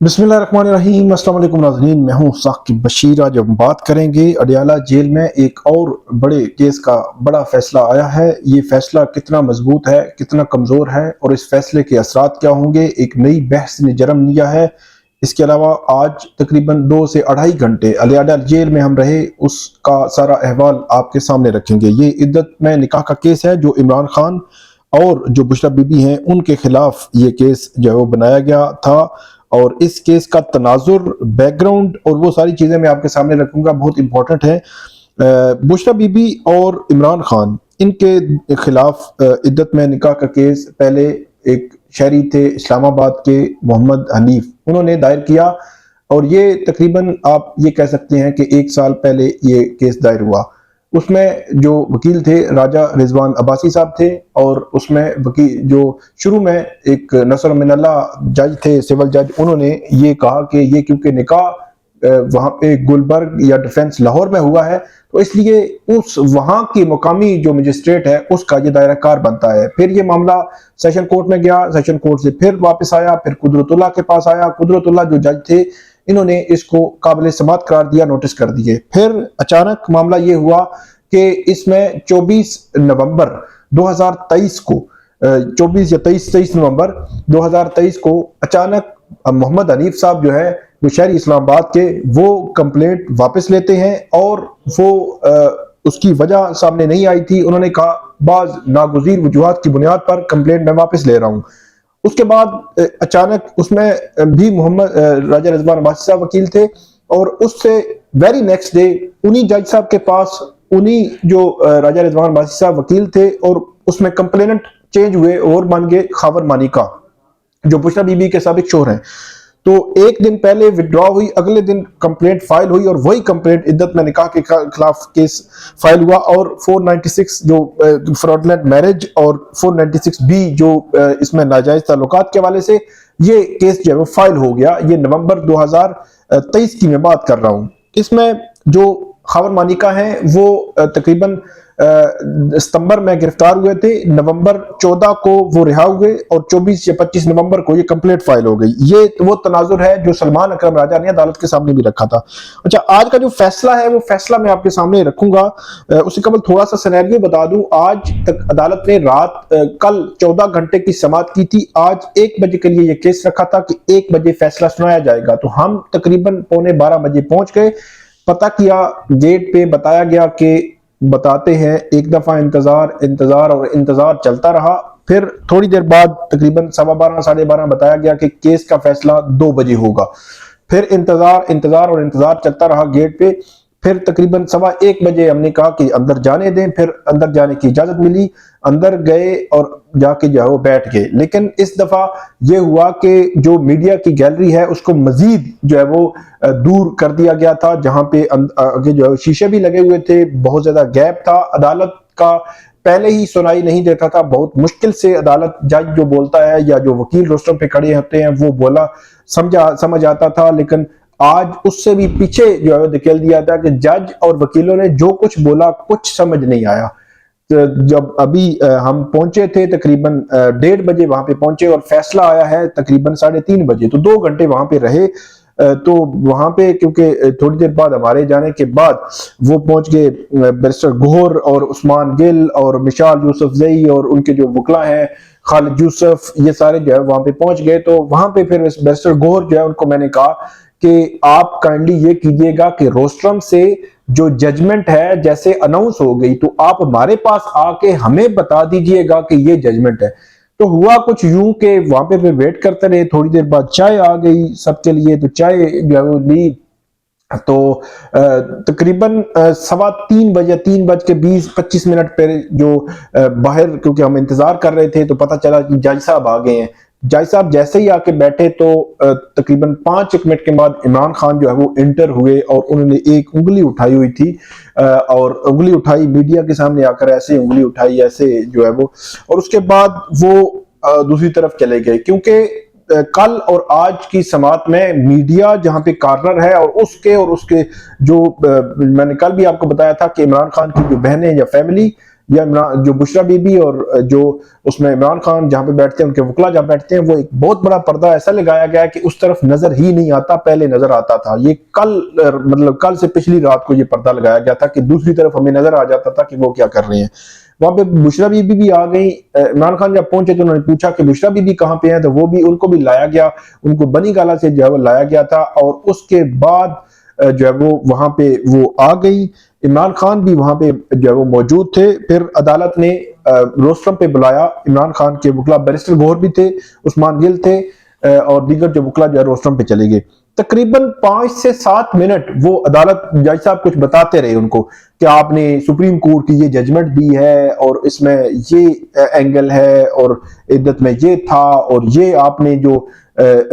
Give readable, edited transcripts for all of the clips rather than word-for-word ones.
बिस्मिल्लाहिर्रहमानिर्रहीम। अस्सलाम वालेकुम नाज़रीन, मैं हूँ साकिब बशीर। आज हम बात करेंगे अडियाला जेल में एक और बड़े केस का बड़ा फैसला आया है। ये फैसला कितना मजबूत है, कितना कमज़ोर है और इस फैसले के असरात क्या होंगे, एक नई बहस ने जन्म लिया है। इसके अलावा आज तकरीबन 2 से 2.5 घंटे अडियाला जेल में हम रहे, उसका सारा अहवाल आपके सामने रखेंगे। ये इद्दत में निकाह का केस है जो इमरान खान और जो बुशरा बीबी हैं उनके खिलाफ ये केस जो है वो बनाया गया था। और इस केस का तनाजुर, बैकग्राउंड और वो सारी चीज़ें मैं आपके सामने रखूंगा, बहुत इंपॉर्टेंट है। बुशरा बीबी और इमरान खान, इनके खिलाफ इद्दत में निकाह का केस पहले एक शहरी थे इस्लामाबाद के मोहम्मद हनीफ, उन्होंने दायर किया और ये तकरीबन आप ये कह सकते हैं कि 1 साल पहले ये केस दायर हुआ। उसमें जो वकील थे राजा रिजवान अब्बासी साहब थे और उसमें वकील जो शुरू में एक नसर मिनल्लाह जज थे, सिविल जज, उन्होंने ये कहा कि ये क्योंकि निकाह वहाँ पे गुलबर्ग या डिफेंस लाहौर में हुआ है तो इसलिए उस वहाँ की मुकामी जो मजिस्ट्रेट है उसका ये दायरा कार बनता है। फिर ये मामला सेशन कोर्ट में गया, सेशन कोर्ट से फिर वापस आया, फिर कुदरतुल्लाह के पास आया। कुदरतुल्लाह जो जज थे इन्होंने इसको काबिल समात करार दिया, नोटिस कर दिए। फिर अचानक मामला ये हुआ कि इसमें 24 नवंबर 2023 को 24 या 23 नवंबर 2023 को अचानक मोहम्मद हनीफ साहब जो है वो शहरी इस्लामाबाद के, वो कंप्लेंट वापस लेते हैं और वो उसकी वजह सामने नहीं आई थी। उन्होंने कहा बाज नागुज़ीर वजूहात की बुनियाद पर कंप्लेंट मैं वापस ले रहा हूँ। उसके बाद अचानक उसमें भी मोहम्मद राजा रिजवान अब्बासी साहब वकील थे और उससे वेरी नेक्स्ट डे उन्हीं जज साहब के पास उन्हीं जो राजा रिजवान अब्बासी साहब वकील थे और उसमें कंप्लेनेंट चेंज हुए और बन गए खावर मानिका जो बुशरा बीबी के साबिक शोहर हैं। तो एक दिन पहले विड्रॉ हुई, अगले दिन कंप्लेंट फाइल हुई और वही कंप्लेंट इद्दत में निकाह के खिलाफ केस फाइल हुआ और 496 जो फ्रॉडलेंट मैरिज और 496 बी जो इसमें नाजायज ताल्लुकात के हवाले से ये केस जो है वो फाइल हो गया। ये नवंबर 2023 की मैं बात कर रहा हूँ। इसमें जो खावर मानिका हैं वो तकरीबन सितंबर में गिरफ्तार हुए थे, नवंबर 14 को वो रिहा हुए और 24 या 25 नवंबर को ये कंप्लेंट फाइल हो गई। ये वो तनाजुर है जो सलमान अकरम राजा ने अदालत के सामने भी रखा था। अच्छा, आज का जो फैसला है वो फैसला मैं आपके सामने रखूंगा। उससे कबल थोड़ा सा सिनेरियो बता दूं। आज तक अदालत ने कल 14 घंटे की समाअत की थी। आज 1 बजे के लिए ये केस रखा था कि 1 बजे फैसला सुनाया जाएगा, तो हम तकरीबन 11:15 बजे पहुंच गए। पता किया, गेट पे बताया गया कि बताते हैं, एक दफा इंतजार चलता रहा। फिर थोड़ी देर बाद तकरीबन 12:15 12:30 बताया गया कि केस का फैसला 2 बजे होगा। फिर इंतजार चलता रहा गेट पे। फिर तकरीबन 1:15 बजे हमने कहा कि अंदर जाने दें, फिर अंदर जाने की इजाजत मिली, अंदर गए और जाके जो है वो बैठ गए। लेकिन इस दफा ये हुआ कि जो मीडिया की गैलरी है उसको मजीद जो है वो दूर कर दिया गया था, जहां पे आगे जो है शीशे भी लगे हुए थे, बहुत ज्यादा गैप था। अदालत का पहले ही सुनाई नहीं देता था, बहुत मुश्किल से अदालत जज जो बोलता है या जो वकील रोस्टर पे खड़े होते हैं वो बोला समझ आता था। लेकिन आज उससे भी पीछे जो है धकेल दिया था कि जज और वकीलों ने जो कुछ बोला कुछ समझ नहीं आया। जब अभी हम पहुंचे थे तकरीबन 1:30 बजे वहां पे पहुंचे और फैसला आया है तकरीबन 3:30 बजे, तो 2 घंटे वहां पे रहे। तो वहां पे क्योंकि थोड़ी देर बाद हमारे जाने के बाद वो पहुंच गए बैरिस्टर गोहर और उस्मान गिल और मिशाल यूसुफ जई और उनके जो वकला हैं खालिद यूसुफ, ये सारे जो है वहां पे पहुंच गए। तो वहां पे फिर बैरिस्टर गोहर जो है उनको मैंने कहा कि आप काइंडली ये कीजिएगा कि रोस्ट्रम से जो जजमेंट है जैसे अनाउंस हो गई तो आप हमारे पास आके हमें बता दीजिएगा कि ये जजमेंट है। तो हुआ कुछ यूं कि वहां पे फिर वेट करते रहे। थोड़ी देर बाद चाय आ गई सबके लिए, तो चाय जो है वो ली। तो तकरीबन 3:15 बजे 3:20-25 पर जो बाहर, क्योंकि हम इंतजार कर रहे थे, तो पता चला कि जज साहब आ गए हैं। जज साहब जैसे ही आके बैठे तो तकरीबन 5 मिनट के बाद इमरान खान जो है वो एंटर हुए और उन्होंने एक उंगली उठाई हुई थी और उंगली उठाई, मीडिया के सामने आकर ऐसे उंगली उठाई, ऐसे जो है वो, और उसके बाद वो दूसरी तरफ चले गए। क्योंकि कल और आज की समाअत में मीडिया जहां पे कॉर्नर है और उसके जो मैंने कल भी आपको बताया था कि इमरान खान की जो बहनें या फैमिली یا جو بشرا بی بی اور جو اس میں عمران خان جہاں پہ بیٹھتے ہیں ان کے وکلا جہاں بیٹھتے ہیں، وہ ایک بہت بڑا پردہ ایسا لگایا گیا ہے کہ اس طرف نظر ہی نہیں آتا، پہلے نظر آتا تھا۔ یہ کل سے پچھلی رات کو یہ پردہ لگایا گیا تھا کہ دوسری طرف ہمیں نظر آ جاتا تھا کہ وہ کیا کر رہے ہیں۔ وہاں پہ بشرا بی بی بھی آ گئی۔ عمران خان جب پہنچے تو انہوں نے پوچھا کہ بشرا بی بی کہاں پہ ہیں، تو وہ بھی ان کو بھی لایا گیا، ان کو بنی گالا سے جو ہے وہ لایا گیا تھا، اور اس کے بعد جو ہے وہ وہاں پہ وہ آ گئی۔ عمران خان بھی وہاں پہ جو ہے وہ موجود تھے۔ پھر عدالت نے روسٹرم پہ بلایا، عمران خان کے وکلا بیرسٹر گوہر بھی تھے، عثمان گل تھے، اور دیگر جو وکلا جو ہے روسٹرم پہ چلے گئے۔ تقریباً 5 سے 7 منٹ وہ عدالت جج صاحب کچھ بتاتے رہے ان کو کہ آپ نے سپریم کورٹ کی یہ ججمنٹ دی ہے، اور اس میں یہ اینگل ہے، اور عدت میں یہ تھا، اور یہ آپ نے جو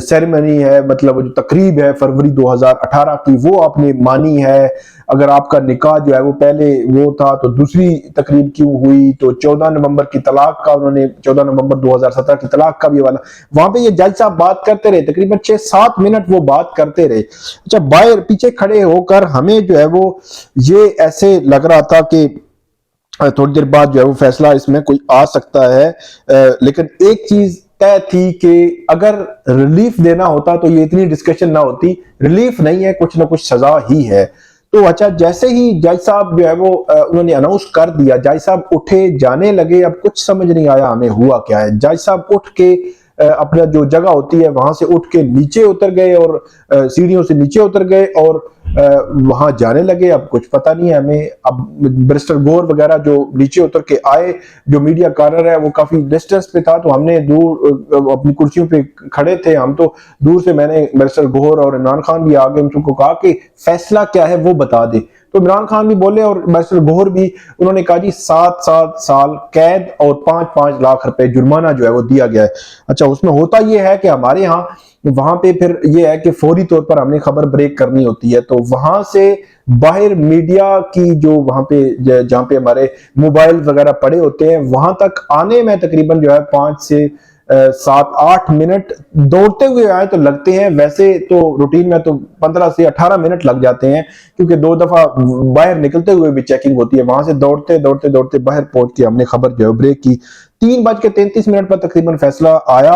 سیریمنی ہے، مطلب جو تقریب ہے فروری 2018 کی، وہ آپ نے مانی ہے۔ اگر آپ کا نکاح جو ہے وہ پہلے وہ تھا تو دوسری تقریب کیوں ہوئی؟ تو 14 نومبر کی طلاق کا انہوں نے 14 نومبر 2017 کی طلاق کا بھی حوالہ وہاں پہ یہ جج صاحب بات کرتے رہے، تقریباً 6-7 منٹ وہ بات کرتے رہے۔ اچھا، باہر پیچھے کھڑے ہو کر ہمیں جو ہے وہ یہ ایسے لگ رہا تھا کہ تھوڑی دیر بعد جو ہے وہ فیصلہ اس میں کوئی آ سکتا ہے، لیکن ایک چیز طے تھی کہ اگر ریلیف دینا ہوتا تو یہ اتنی ڈسکشن نہ ہوتی۔ ریلیف نہیں ہے، کچھ نہ کچھ سزا ہی ہے۔ تو اچھا، جیسے ہی جج صاحب جو ہے وہ انہوں نے اناؤنس کر دیا، جج صاحب اٹھے جانے لگے۔ اب کچھ سمجھ نہیں آیا ہمیں ہوا کیا ہے۔ جج صاحب اٹھ کے اپنا جو جگہ ہوتی ہے وہاں سے اٹھ کے نیچے اتر گئے، اور سیڑھیوں سے نیچے اتر گئے اور وہاں جانے لگے۔ اب کچھ پتہ نہیں ہے ہمیں۔ اب بیرسٹر گور وغیرہ جو نیچے اتر کے آئے، جو میڈیا کارنر ہے وہ کافی ڈسٹنس پہ تھا، تو ہم نے دور اپنی کرسیوں پہ کھڑے تھے، ہم تو دور سے، میں نے بیرسٹر گور اور عمران خان بھی آگے، ان کو کہا کہ فیصلہ کیا ہے وہ بتا دے۔ تو عمران خان بھی بولے اور بیرسٹر گوہر بھی، انہوں نے کہا جی 7 سال قید اور 5 لاکھ روپے جرمانہ جو ہے وہ دیا گیا ہے۔ اچھا، اس میں ہوتا یہ ہے کہ ہمارے ہاں وہاں پہ پھر یہ ہے کہ فوری طور پر ہم نے خبر بریک کرنی ہوتی ہے، تو وہاں سے باہر میڈیا کی جو وہاں پہ جہاں پہ ہمارے موبائل وغیرہ پڑے ہوتے ہیں، وہاں تک آنے میں تقریباً جو ہے 5 سے 7-8 منٹ دوڑتے ہوئے آئے تو لگتے ہیں، ویسے تو روٹین میں تو 15 سے 18 منٹ لگ جاتے ہیں، کیونکہ 2 دفعہ باہر نکلتے ہوئے بھی چیکنگ ہوتی ہے۔ وہاں سے دوڑتے باہر پہنچ کے ہم نے خبر جو ہے بریک کی۔ 3:33 پر تقریباً فیصلہ آیا۔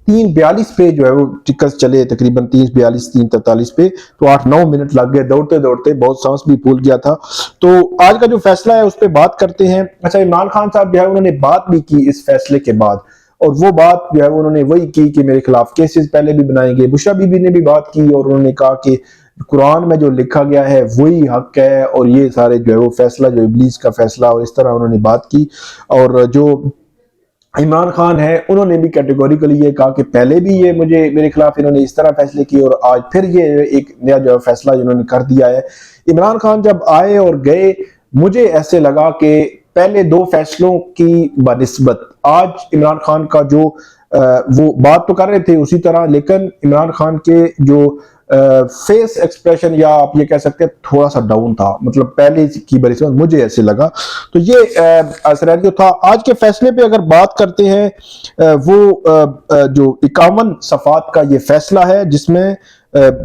3:42 پہ جو ہے وہ ٹکس چلے، تقریباً 3:42 3:43 پہ، تو 8-9 منٹ لگ گئے دوڑتے، بہت سانس بھی پھول گیا تھا۔ تو آج کا جو فیصلہ ہے اس پہ بات کرتے ہیں۔ اچھا، عمران خان صاحب جو ہے انہوں نے بات بھی کی اس فیصلے کے بعد، اور وہ بات جو ہے انہوں نے وہی کی کہ میرے خلاف کیسز پہلے بھی بنائیں گے۔ بشرا بی بی نے بھی بات کی، اور انہوں نے کہا کہ قرآن میں جو لکھا گیا ہے وہی حق ہے، اور یہ سارے جو ہے وہ فیصلہ جو ابلیس کا فیصلہ، اور اس طرح انہوں نے بات کی۔ اور جو عمران خان ہے انہوں نے بھی کیٹیگوریکلی یہ کہا کہ پہلے بھی یہ میرے خلاف انہوں نے اس طرح فیصلے کیے، اور آج پھر یہ ایک نیا جو فیصلہ انہوں نے کر دیا ہے۔ عمران خان جب آئے اور گئے، مجھے ایسے لگا کہ پہلے 2 فیصلوں کی بنسبت آج عمران خان کا جو وہ بات تو کر رہے تھے اسی طرح، لیکن عمران خان کے جو فیس ایکسپریشن، یا آپ یہ کہہ سکتے ہیں تھوڑا سا ڈاؤن تھا، مطلب پہلے کی بنسبت مجھے ایسے لگا۔ تو یہ سینیریو تھا۔ آج کے فیصلے پہ اگر بات کرتے ہیں، وہ جو 51 صفحات کا یہ فیصلہ ہے، جس میں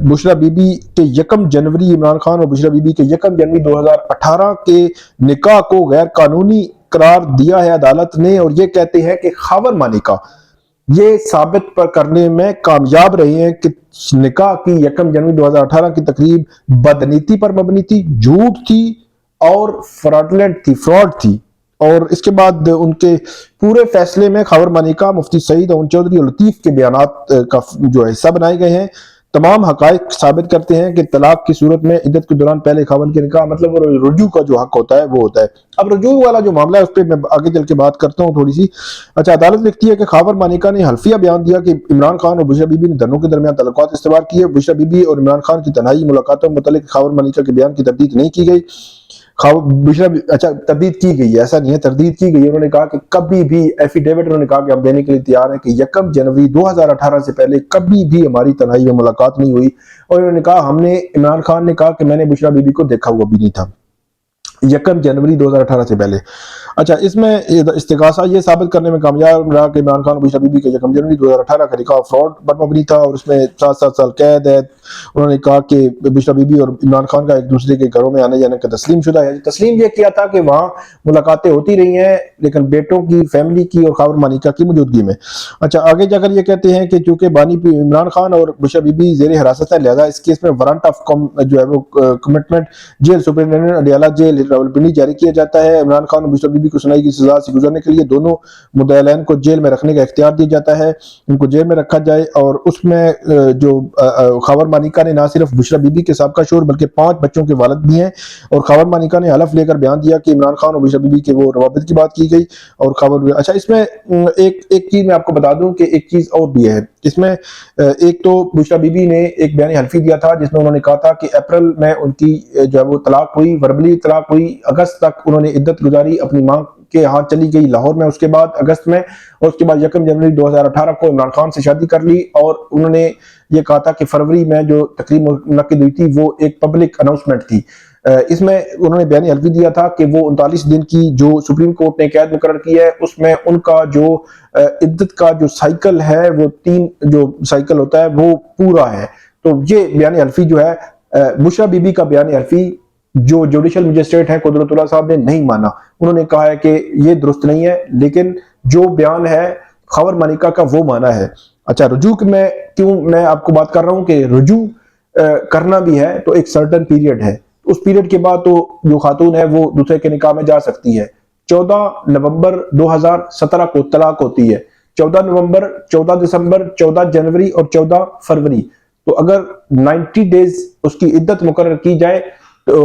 بشرا بی بی کے 1 جنوری عمران خان اور بشرا بی بی کے 1 جنوری 2018 کے نکاح کو غیر قانونی قرار دیا ہے عدالت نے، اور یہ کہتے ہیں کہ خاور ماں نکاح یہ ثابت پر کرنے میں کامیاب رہے ہیں کہ نکاح کی 1 جنوری 2018 کی تقریب بدنیتی پر مبنی تھی، جھوٹ تھی اور فراڈلنٹ تھی، فراڈ تھی۔ اور اس کے بعد ان کے پورے فیصلے میں خاور ماں نکاح، مفتی سعید اون چودھری اور لطیف کے بیانات کا جو حصہ بنائے گئے ہیں، تمام حقائق ثابت کرتے ہیں کہ طلاق کی صورت میں عدت کے دوران پہلے خاوند کے نکاح، مطلب رجوع کا جو حق ہوتا ہے وہ ہوتا ہے۔ اب رجوع والا جو معاملہ ہے اس پہ میں آگے چل کے بات کرتا ہوں تھوڑی سی۔ اچھا، عدالت لکھتی ہے کہ خاور ماں نکاح نے حلفیہ بیان دیا کہ عمران خان اور بشرا بی بی نے دونوں کے درمیان تعلقات استوار کیے۔ بشرا بی بی اور عمران خان کی تنہائی ملاقاتوں میں متعلق خاور ماں نکاح کے بیان کی تردید نہیں کی گئی۔ تردید کی گئی ہے، ایسا نہیں ہے، تردید کی گئی۔ انہوں نے کہا کہ کبھی بھی ایفیڈیوٹ انہوں نے کہا کہ ہم دینے کے لیے تیار ہیں کہ 1 جنوری 2018 سے پہلے کبھی بھی ہماری تنہائی میں ملاقات نہیں ہوئی، اور انہوں نے کہا عمران خان نے کہا کہ میں نے بشرا بی بی کو دیکھا ہوا بھی نہیں تھا۔ 1 जनवरी 2018 से पहले। अच्छा, इसमें इस्तिगासा ये साबित करने में कामयाब रहा कि इमरान खान और बुशरा बीबी के 1 जनवरी 2018 का निकाह फ्रॉड पर मबनी था और उसमें 7-7 साल कैद है। उन्होंने कहा कि बुशरा बीबी और इमरान खान का एक दूसरे के घरों में आने जाने का तस्लीम शुदा है। तस्लीम ये किया था कि वहाँ मुलाकातें होती रही हैं, लेकिन बेटों की, फैमिली की और खावर मानिका की मौजूदगी में। अच्छा, आगे जाकर ये कहते हैं कि चूंकि बानी इमरान खान और बुशरा बीबी जेर हिरासत है, लिहाजा इस केस में वारंट ऑफ जो है वो commitment jail superintendent Adiala jail Rawalpindi जारी किया जाता है। इमरान खान और बुशरा बीबी को सुनाई की सजा से गुजरने के लिए दोनों मुद्दईन को जेल में रखने का इख्तियार दिया जाता है। उनको जेल में रखा जाए और उसमें जो खावर मानिका ने ना सिर्फ बुशरा बीबी के साबका शोहर बल्कि 5 बच्चों के वालिद भी हैं, और खावर मानिका ने हलफ लेकर बयान दिया कि इमरान खान और बुशरा बीबी के वो रवाबित की बात की गई और खावर। अच्छा, इसमें एक चीज मैं आपको बता दूं कि एक चीज और भी है इसमें। एक तो बुशरा बीबी ने एक बयानी हल्फी दिया था जिसमें उन्होंने कहा था कि अप्रैल में उनकी जो है वो तलाक हुई, वर्बली तलाक हुई, अगस्त तक उन्होंने इद्दत गुजारी, अपनी मां के यहाँ चली गई लाहौर में, उसके बाद अगस्त में, और उसके बाद 1 जनवरी 2018 को इमरान खान से शादी कर ली। और उन्होंने ये कहा था कि फरवरी में जो तकरीब मुनक्किद हुई थी वो एक पब्लिक अनाउंसमेंट थी। इसमें उन्होंने बयानी हल्फी दिया था कि वो 39 दिन की जो सुप्रीम कोर्ट ने कैद मुकर्रर की है उसमें उनका जो इद्दत का जो साइकिल है वो 3 जो साइकिल होता है वो पूरा है। तो ये बयानी हल्फी जो है बुशरा बीबी का बयानी हल्फी जो जुडिशल मजिस्ट्रेट है कुदरतुल्लाह साहब ने नहीं माना। उन्होंने कहा है कि ये दुरुस्त नहीं है, लेकिन जो बयान है खावर मानिका का वो माना है। अच्छा, रुजू में क्यों मैं आपको बात कर रहा हूं कि रुजू करना भी है तो एक सर्टन पीरियड है, उस पीरियड के बाद तो जो खातून है वो दूसरे के निकाह में जा सकती है। 14 नवंबर 2017 को तलाक होती है, 14 नवंबर, 14 दिसंबर, 14 जनवरी और 14 फरवरी। तो अगर 90 डेज उसकी इद्दत मुकर्रर की जाए तो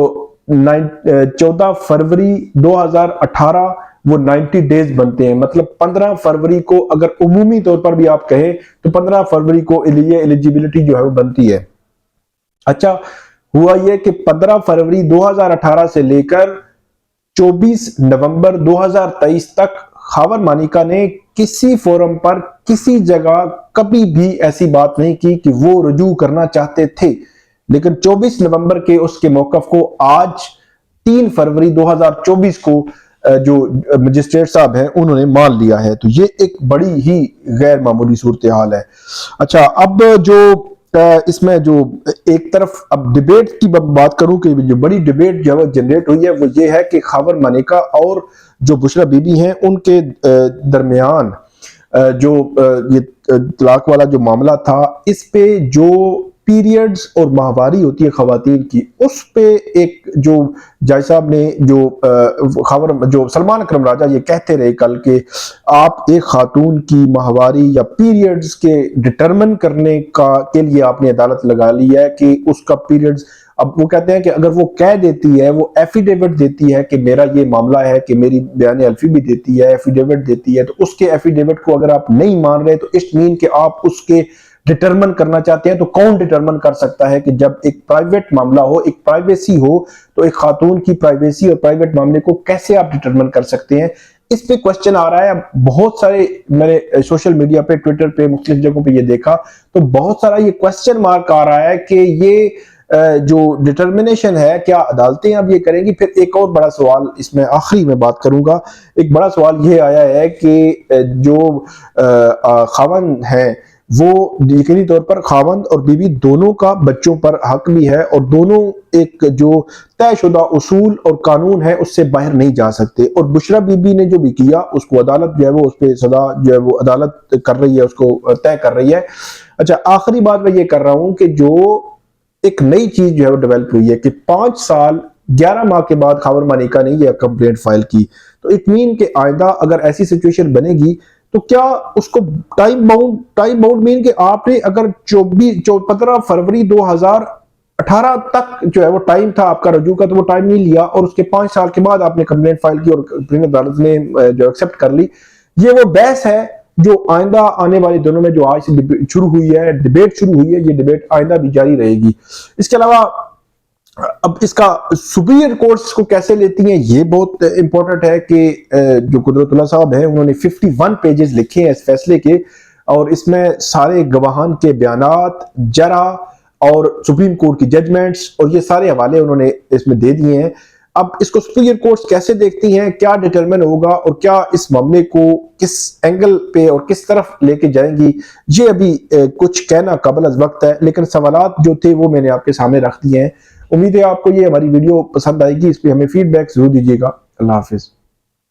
14 फरवरी 2018 वो 90 डेज बनते हैं। मतलब 15 फरवरी को अगर उमूमी तौर पर भी आप कहें तो 15 फरवरी को एलिजिबिलिटी जो है वो बनती है। अच्छा, हुआ ये कि 15 फरवरी 2018 से लेकर 24 नवंबर 2023 तक खावर मानिका ने किसी फोरम पर किसी जगह कभी भी ऐसी बात नहीं की कि वो रुजू करना चाहते थे, लेकिन 24 नवंबर के उसके मौकफ को आज 3 फरवरी 2024 को जो मजिस्ट्रेट साहब हैं उन्होंने मान लिया है। तो ये एक बड़ी ही गैर मामूली सूरत हाल है। अच्छा, अब जो इसमें जो एक तरफ अब डिबेट की बात करूं कि जो बड़ी डिबेट जो है जनरेट हुई है वो ये है कि खावर मानिका और जो बुशरा बीबी हैं उनके दरमियान जो ये तलाक वाला जो मामला था, इस पे जो पीरियड्स और माहवारी होती है खवातीन की, उस पे एक जो जज साहब ने जो सलमान अकरम राजा ये कहते रहे कल के आप एक खातून की माहवारी या पीरियड्स के डिटरमिन करने के लिए आपने अदालत लगा ली है कि उसका पीरियड्स। अब वो कहते हैं कि अगर वो कह देती है, वो एफिडेविट देती है कि मेरा ये मामला है, कि मेरी बयान अल्फी भी देती है, एफिडेविट देती है, तो उसके एफिडेविट को अगर आप नहीं मान रहे तो इट मीन कि आप उसके डिटरमिन करना चाहते हैं। तो कौन डिटरमिन कर सकता है कि जब एक प्राइवेट मामला हो, एक प्राइवेसी हो, तो एक खातून की प्राइवेसी और प्राइवेट मामले को कैसे आप डिटरमिन कर सकते हैं? इस पे क्वेश्चन आ रहा है। बहुत सारे मैंने सोशल मीडिया पे, ट्विटर पे, मुख्तलिफ जगहों पे ये देखा, तो बहुत सारा ये क्वेश्चन मार्क आ रहा है कि ये जो डिटर्मिनेशन है क्या अदालतें अब ये करेंगी? फिर एक और बड़ा सवाल इसमें आखिरी में बात करूंगा। एक बड़ा सवाल ये आया है कि जो खावंद है वो यकीनी तौर पर खावंद और बीवी दोनों का बच्चों पर हक भी है, और दोनों एक जो तयशुदा उसूल और कानून है उससे बाहर नहीं जा सकते। और बुशरा बीबी ने जो भी किया उसको अदालत जो है वो उस पर सजा जो है वो अदालत कर रही है, उसको तय कर रही है। अच्छा, आखिरी बात मैं ये कर रहा हूं कि जो एक नई चीज जो है वो डेवलप हुई है कि 5 साल 11 माह के बाद खावर मानिका ने यह कंप्लेंट फाइल की, तो इट मीन के आइंदा अगर ऐसी सिचुएशन बनेगी तो क्या उसको टाइम बाउंड मीन कि आपने अगर 15 फरवरी 2018 तक जो है वो टाइम था आपका रजू का, तो वो टाइम नहीं लिया और उसके 5 साल के बाद आपने कंप्लेंट फाइल की और अदालत ने जो एक्सेप्ट कर ली। ये वो बहस है जो आइंदा आने वाले दिनों में जो आज से शुरू हुई है, डिबेट शुरू हुई है, ये डिबेट आइंदा भी जारी रहेगी। इसके अलावा अब इसका सुपीरियर कोर्ट्स को कैसे लेती हैं ये बहुत इंपॉर्टेंट है कि जो कुदरतुल्लाह साहब हैं उन्होंने 51 पेजेस लिखे हैं इस फैसले के, और इसमें सारे गवाहान के बयानात, जरा और सुप्रीम कोर्ट की जजमेंट्स और ये सारे हवाले उन्होंने इसमें दे दिए हैं। اب اس کو سپیریئر کورٹس کیسے دیکھتی ہیں, کیا ڈیٹرمن ہوگا اور کیا اس معاملے کو کس اینگل پہ اور کس طرف لے کے جائیں گی, یہ ابھی کچھ کہنا قبل از وقت ہے, لیکن سوالات جو تھے وہ میں نے آپ کے سامنے رکھ دیے ہیں. امید ہے آپ کو یہ ہماری ویڈیو پسند آئے گی, اس پہ ہمیں فیڈ بیک ضرور دیجیے گا. اللہ حافظ.